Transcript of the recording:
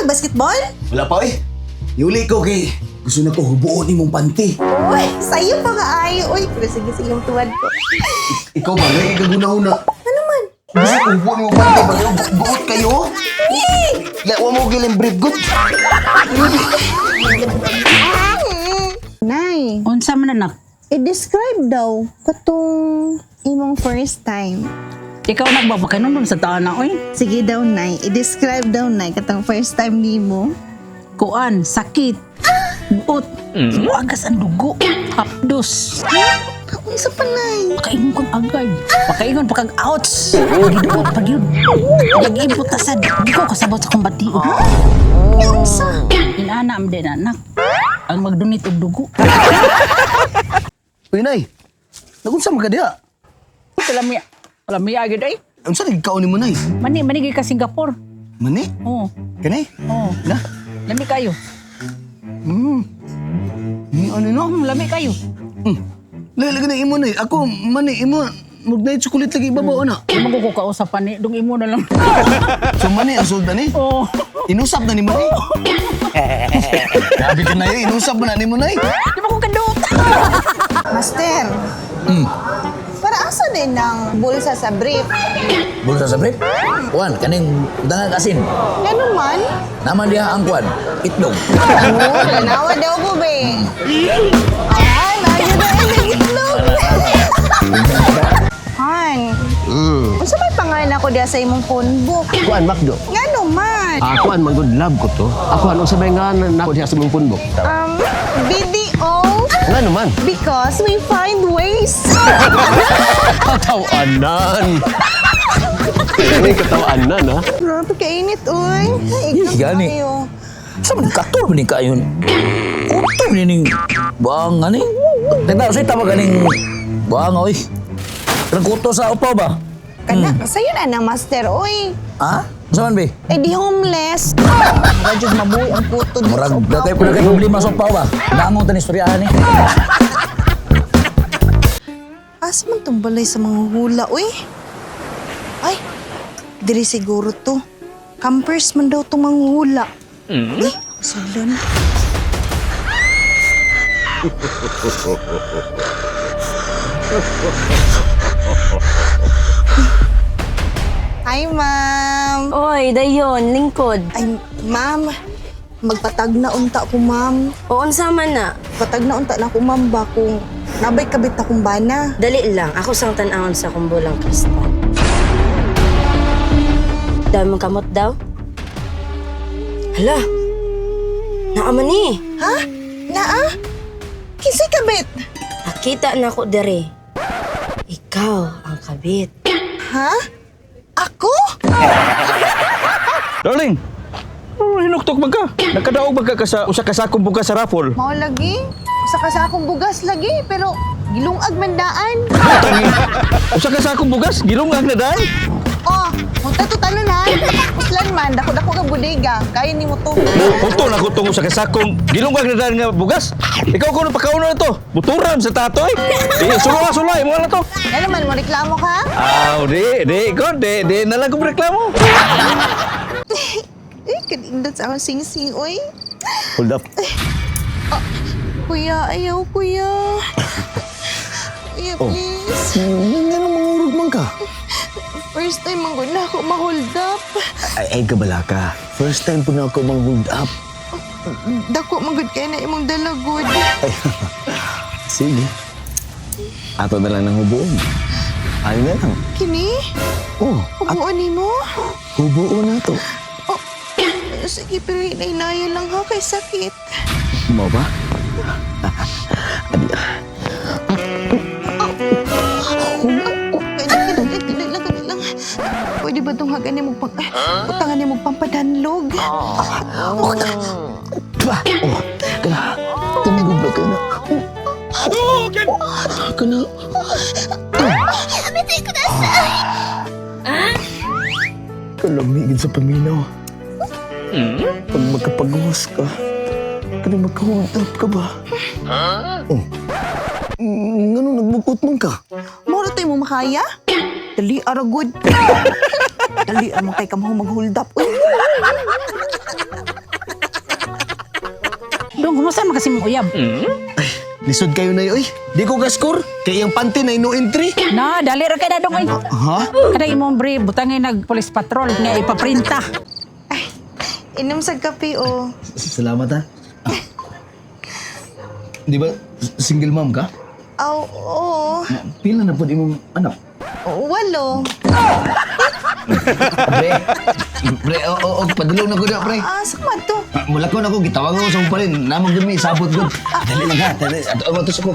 basketball? Wala pa eh. Yuli ko kay gusto na ko hubuon imong panty. Uy, sa'yo pa kaayo. Uy, pero sige sa iyong tuwad ko. Ikaw ba? Lagi ka guna-una. Ano man? Gusto ko hubuon imong panty. Bagay buot kayo? Lawa mo giling brief good. Nay, Unsa man anak? i-describe daw katong imong first time. Ikaw nagbabakanon sa taana oy. Sige daw, Nay. I-describe daw, Nay, katong first time nimo. Kuan, sakit. Buot. Wagas ang dugo. Hapdos. Unsa pa, Nay? Pakaingon kang agay. Pakaingon pa kang outs. Pagiduot pagyud. Nag-ibot ta sad. Di ko kasabot sa kumbati. Unsa? Inana am din anak. Ang magdunit og dugo. Uy, Nay. Nagunsa man ka diha? Palami agad ay. Unsa nagkaon nimo, Nay? Manigay ka Singapore. Mani? Oo. Kanay? Oo. Na? Lami kayo. Ni ano no? Lami kayo. Lagi na imo, Nay. Ako, mani, imo. Mag-night chocolate lagi ibabaw, ana. Di mo ko kausapan ni. Dung imo na lang. So, mani, ang sultan ni? Oo. Inusap na ni mo, Nay. Grabe ka na yun. Inusap na ni mo, Nay. Di mo ko kadot. Master. Para asa din ng bulsa sa brief? Bulsa sa brief? Kuan, kaning dangan asin. Ano man? Naman dia ang kuan, itlog. Oo, nanawa daw ko, be. Ay, lagi na yung itlog. Han, unsa may pangalan ako diya sa imong phone book? Kuan Macdo. Ngano man? Kuan man good love ko to. Ako ano sabay nga nako diha sa mong punbok. BDO? Ngano man? Because we find ways. Katawanan. Ini katawanan ha. Grabe kainit, uy. Gani. Sa man kator man kayon. Kuto ni ning bang ani. Tanda sa tama ganing bang oy. Kanang kuto sa upaw ba? Kana, sa'yo na ng master, uy. Ha? Sa man be? Eh di homeless. Radyo mabuhay ang puto dito Murag sa upaw. datay pud kay problema sa upaw ba? Namong tan istoryahan ni. Asa man tong balay sa mga hula, uy? Ay, diri siguro to. Campers man daw tong mga hula. Eh, salan. Hi, ma'am. Oy, dayon, lingkod. Ay, ma'am. Magpatag na unta ko, ma'am. O, unsa man na? Patag na unta na ko, ma'am, ba kung nabay kabit akong bana. Dali lang, ako sang tan-awon sa kumbulang kristal. Dami mong kamot daw? Hala, naaman ni. Ha? Naa? Kinsay kabit? Nakita na ko dere. Ikaw ang kabit. Ha? Ako? Darling, hinuktok ba ka? Nagkadaog ba ka sa usa ka sakong bugas sa raffle? Mao lagi. Usa ka sa akong bugas lagi, pero gilungag mandaan. Usa ka sakong bugas, gilungag na dai. Oh, munta to tanon ha. Uslan man, dako-dako ka bodega. Kaya ni mo to. Punto na ko tong usa ka sakong gilungag na dai nga bugas. Ikaw kuno pakauna na to. Buturan sa tatoy. Sulay mo na to. Ano man mo reklamo ka? Di na lang ko reklamo. Eh, kanindot sa akong sing-sing, oy. Hold up. Kuya, ayaw, kuya. Kuya, please. Ano mangurog man ka? First time ang na ako ma-hold up. Ay, kabala ka. First time po na ako mang-hold up. Dako, magod kayo na imong dalagod. Ay, sige. Ato na lang ng hubuon. Ayaw na lang. Kini? Oh, Hubuan ni mo? hubuon na to. Oh, sige, pero hinay-hinaya lang ha, kay sakit. Mo ba? Adi, Kaya lang. Pwede ba itong hagan niya utangan niya magpampadanlog? ba? Oh, kana. Tumigod ba ka na? Ka na. Kalamigid sa paminaw. Pag magkapagawas ka, kaya magka-hold up ka ba? Oh. Ngano nagbukot man ka? Mora tayo mo makaya? Dali, aragod. Dali, amang kay ka mag-hold up. Uy. Dong, kumusta man kasi mong uyab? Lisod kayo na yun, Di ko ga-score. Kaya yung panty na no entry. Na, dali ra kay na dong. Ha? Kada imong brief, butangin nag-police patrol nga ipaprinta. Inom sa kape, oh. Salamat, ha. Di ba, single mom ka? Aw, oo. Pila na po di mong anak? Walo. Pre, padulong na ko na, pre. Sama to. Mula ko na ko, gitawag ko sa pa rin. Namang dyan may sabot ko. Dali lang ha, dali. Ato, ato sa ko.